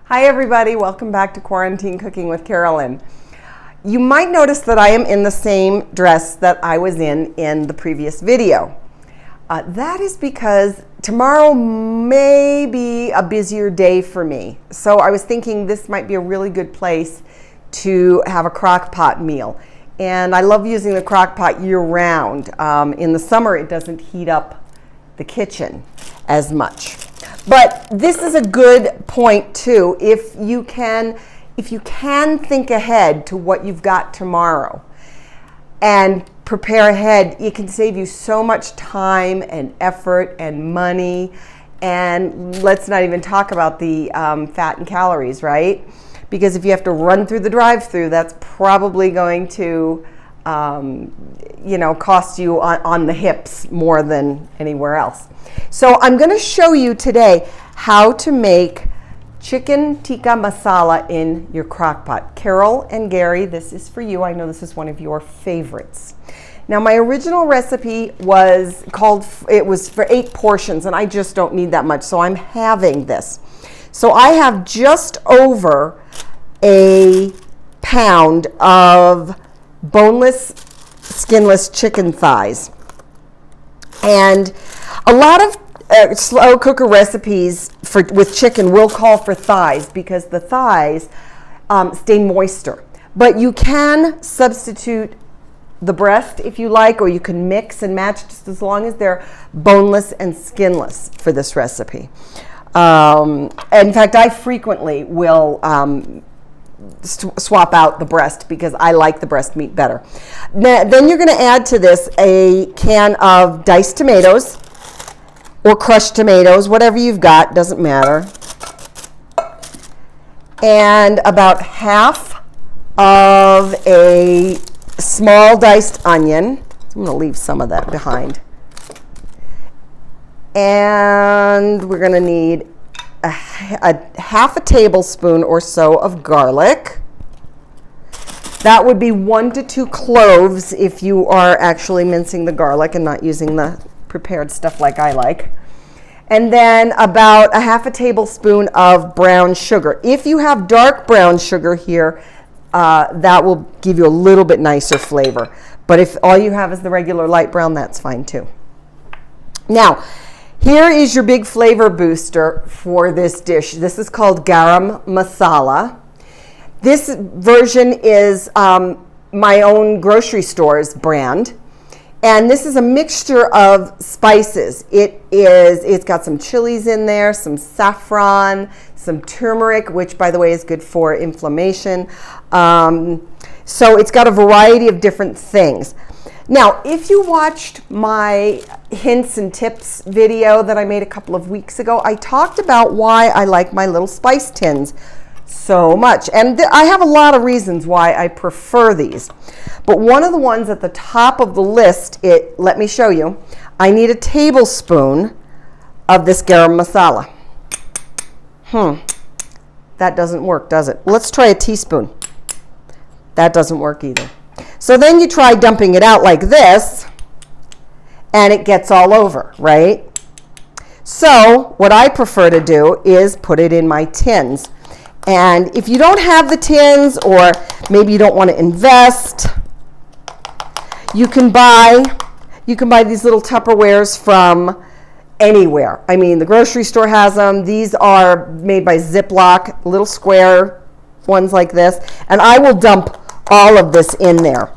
Hi everybody, welcome back to Quarantine Cooking with Carolyn. You might notice that I am in the same dress that I was in the previous video. That is because tomorrow may be a busier day for me. So I was thinking this might be a really good place to have a crock pot meal. And I love using the crock pot year round. In the summer it doesn't heat up the kitchen as much. But this is a good point too. If you can think ahead to what you've got tomorrow and prepare ahead, it can save you so much time and effort and money. And let's not even talk about the fat and calories, right? Because if you have to run through the drive-thru, that's probably going to cost you on the hips more than anywhere else. So I'm going to show you today how to make chicken tikka masala in your crock pot. Carol and Gary, this is for you. I know this is one of your favorites. Now my original recipe was for 8 portions and I just don't need that much, so I'm halving this. So I have just over a pound of boneless, skinless chicken thighs. And a lot of slow cooker recipes with chicken will call for thighs because the thighs stay moister. But you can substitute the breast if you like, or you can mix and match just as long as they're boneless and skinless for this recipe. In fact, I frequently will swap out the breast because I like the breast meat better. Then you're going to add to this a can of diced tomatoes or crushed tomatoes, whatever you've got, doesn't matter. And about half of a small diced onion. I'm going to leave some of that behind. And we're going to need a half a tablespoon or so of garlic. That would be 1 to 2 cloves if you are actually mincing the garlic and not using the prepared stuff like I like. And then about a half a tablespoon of brown sugar. If you have dark brown sugar here, that will give you a little bit nicer flavor. But if all you have is the regular light brown, that's fine too. Now, here is your big flavor booster for this dish. This is called garam masala. This version is my own grocery store's brand. And this is a mixture of spices. It's got some chilies in there, some saffron, some turmeric, which by the way is good for inflammation. So it's got a variety of different things. Now, if you watched my hints and tips video that I made a couple of weeks ago, I talked about why I like my little spice tins so much. And I have a lot of reasons why I prefer these. But one of the ones at the top of the list, let me show you. I need a tablespoon of this garam masala. That doesn't work, does it? Let's try a teaspoon. That doesn't work either. So then you try dumping it out like this, and it gets all over, right? So what I prefer to do is put it in my tins. And if you don't have the tins, or maybe you don't want to invest, you can buy these little Tupperwares from anywhere. I mean, the grocery store has them. These are made by Ziploc, little square ones like this. And I will dump all of this in there.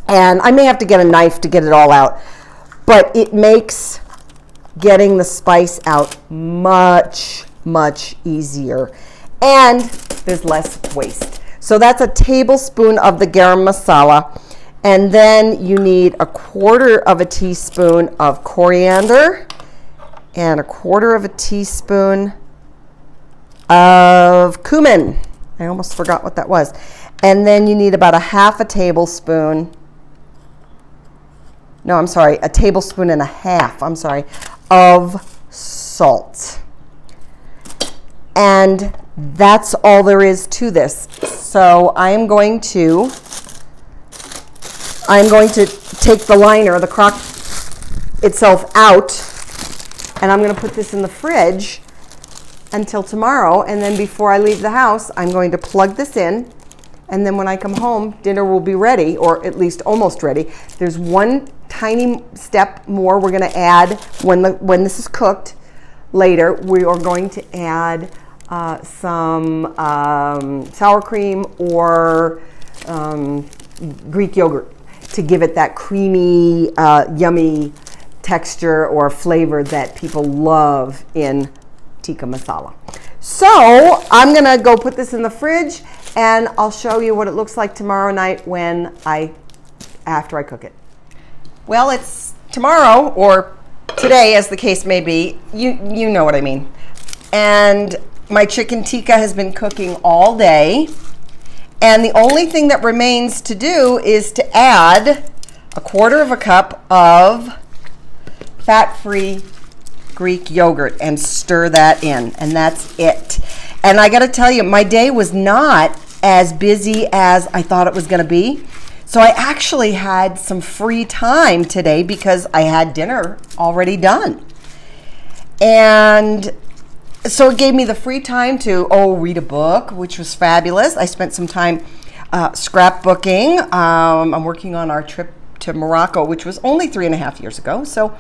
And I may have to get a knife to get it all out. But it makes getting the spice out much, much easier. And there's less waste. So that's a tablespoon of the garam masala. And then you need 1/4 of a teaspoon of coriander and 1/4 of a teaspoon of cumin. I almost forgot what that was. And then you need about a half a tablespoon. No, I'm sorry, a tablespoon and a half, of salt. And that's all there is to this. So I'm going to take the liner, the crock itself out, and I'm going to put this in the fridge until tomorrow, and then before I leave the house, I'm going to plug this in, and then when I come home, dinner will be ready, or at least almost ready. There's one tiny step more we're going to add when this is cooked later. We are going to add some sour cream or Greek yogurt to give it that creamy, yummy texture or flavor that people love in tikka masala. So I'm gonna go put this in the fridge, and I'll show you what it looks like tomorrow night after I cook it. Well, it's tomorrow or today, as the case may be. You know what I mean. And my chicken tikka has been cooking all day, and the only thing that remains to do is to add 1/4 cup of fat-free Greek yogurt and stir that in, and that's it. And I gotta tell you, my day was not as busy as I thought it was gonna be. So I actually had some free time today because I had dinner already done. And so it gave me the free time to, read a book, which was fabulous. I spent some time scrapbooking. I'm working on our trip to Morocco, which was only 3.5 years ago. So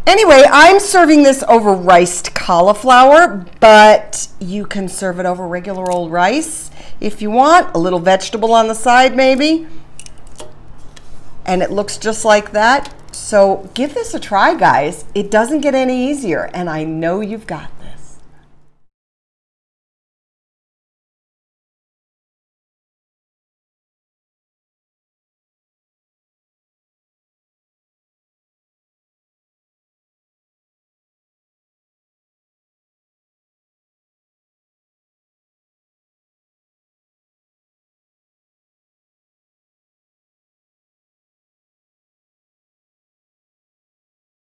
anyway, I'm serving this over riced cauliflower, but you can serve it over regular old rice if you want. A little vegetable on the side maybe. And it looks just like that. So give this a try, guys. It doesn't get any easier, and I know you've got